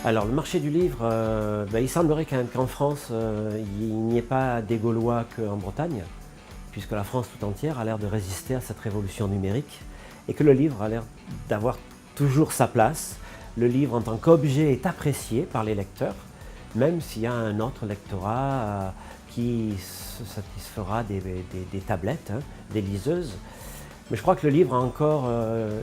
Alors le marché du livre, il semblerait quand même qu'en France, il n'y ait pas des Gaulois qu'en Bretagne, puisque la France tout entière a l'air de résister à cette révolution numérique, et que le livre a l'air d'avoir toujours sa place. Le livre en tant qu'objet est apprécié par les lecteurs, même s'il y a un autre lectorat qui se satisfera des tablettes, hein, des liseuses. Mais je crois que le livre a encore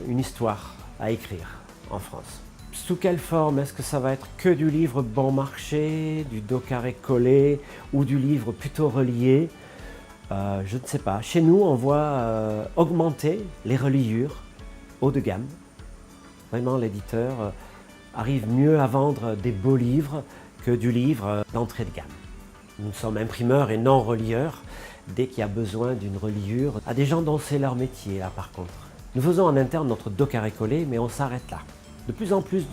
une histoire à écrire en France. Sous quelle forme? Est-ce que ça va être que du livre bon marché, du dos carré collé ou du livre plutôt relié? Je ne sais pas. Chez nous, on voit augmenter les reliures haut de gamme. Vraiment, l'éditeur arrive mieux à vendre des beaux livres que du livre d'entrée de gamme. Nous sommes imprimeurs et non relieurs. Dès qu'il y a besoin d'une reliure, à des gens dont c'est leur métier, là par contre. Nous faisons en interne notre dos carré collé, mais on s'arrête là. De plus en plus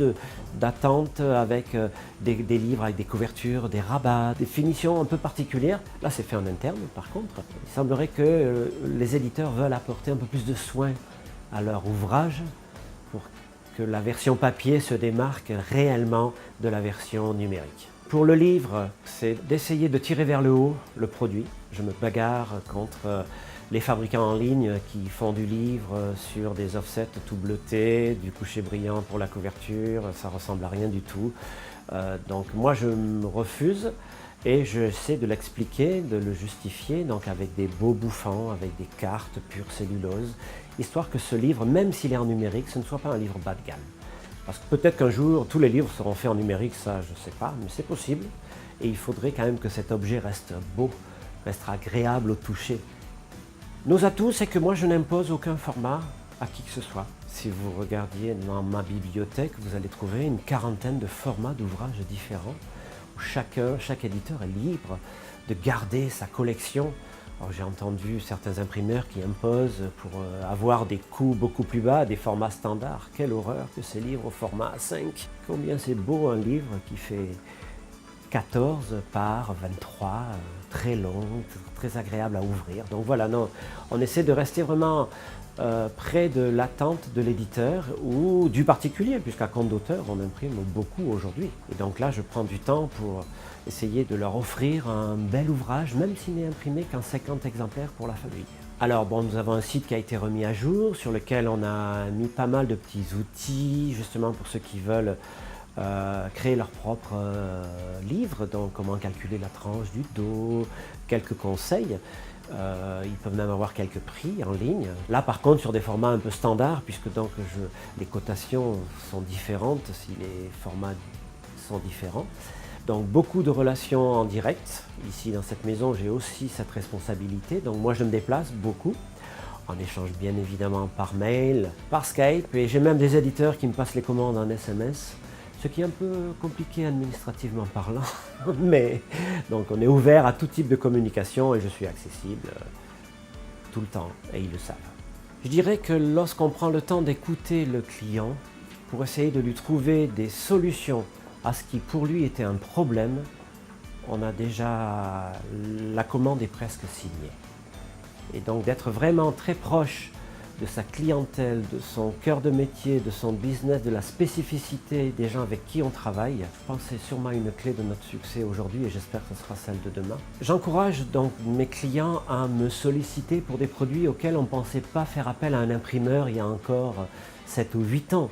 d'attentes avec des livres avec des couvertures, des rabats, des finitions un peu particulières. Là, c'est fait en interne, par contre. Il semblerait que les éditeurs veulent apporter un peu plus de soin à leur ouvrage pour que la version papier se démarque réellement de la version numérique. Pour le livre, c'est d'essayer de tirer vers le haut le produit. Je me bagarre contre les fabricants en ligne qui font du livre sur des offsets tout bleutés, du coucher brillant pour la couverture, ça ressemble à rien du tout. Donc moi je me refuse et j'essaie de l'expliquer, de le justifier, donc avec des beaux bouffants, avec des cartes pure cellulose, histoire que ce livre, même s'il est en numérique, ce ne soit pas un livre bas de gamme. Parce que peut-être qu'un jour, tous les livres seront faits en numérique, ça je ne sais pas, mais c'est possible. Et il faudrait quand même que cet objet reste beau, reste agréable au toucher. Nos atouts, c'est que moi je n'impose aucun format à qui que ce soit. Si vous regardiez dans ma bibliothèque, vous allez trouver une quarantaine de formats d'ouvrages différents, où chaque éditeur est libre de garder sa collection. J'ai entendu certains imprimeurs qui imposent pour avoir des coûts beaucoup plus bas, des formats standards. Quelle horreur que ces livres au format A5. Combien c'est beau un livre qui fait 14 par 23, très long, très agréable à ouvrir. Donc voilà, non, on essaie de rester vraiment près de l'attente de l'éditeur ou du particulier, puisqu'à compte d'auteur, on imprime beaucoup aujourd'hui. Et donc là, je prends du temps pour essayer de leur offrir un bel ouvrage, même s'il n'est imprimé qu'en 50 exemplaires pour la famille. Alors bon, nous avons un site qui a été remis à jour, sur lequel on a mis pas mal de petits outils, justement pour ceux qui veulent créer leur propre livre, donc comment calculer la tranche du dos, quelques conseils. Ils peuvent même avoir quelques prix en ligne. Là par contre sur des formats un peu standards, puisque donc les cotations sont différentes si les formats sont différents. Donc beaucoup de relations en direct. Ici dans cette maison j'ai aussi cette responsabilité, donc moi je me déplace beaucoup. On échange bien évidemment par mail, par Skype, et j'ai même des éditeurs qui me passent les commandes en SMS. Ce qui est un peu compliqué administrativement parlant, mais donc on est ouvert à tout type de communication et je suis accessible tout le temps et ils le savent. Je dirais que lorsqu'on prend le temps d'écouter le client pour essayer de lui trouver des solutions à ce qui pour lui était un problème, on a déjà, la commande est presque signée. Et donc d'être vraiment très proche de sa clientèle, de son cœur de métier, de son business, de la spécificité des gens avec qui on travaille. Je pense que c'est sûrement une clé de notre succès aujourd'hui et j'espère que ce sera celle de demain. J'encourage donc mes clients à me solliciter pour des produits auxquels on ne pensait pas faire appel à un imprimeur il y a encore 7 ou 8 ans,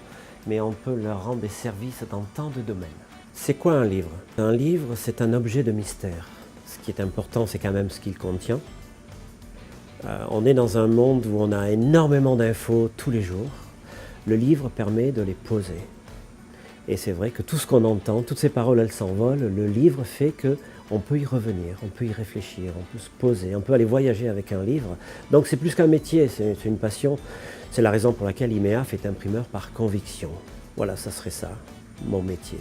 mais on peut leur rendre des services dans tant de domaines. C'est quoi un livre? Un livre, c'est un objet de mystère. Ce qui est important, c'est quand même ce qu'il contient. On est dans un monde où on a énormément d'infos tous les jours. Le livre permet de les poser. Et c'est vrai que tout ce qu'on entend, toutes ces paroles, elles s'envolent. Le livre fait qu'on peut y revenir, on peut y réfléchir, on peut se poser, on peut aller voyager avec un livre. Donc c'est plus qu'un métier, c'est une passion. C'est la raison pour laquelle IMEAF est imprimeur par conviction. Voilà, ça serait ça, mon métier.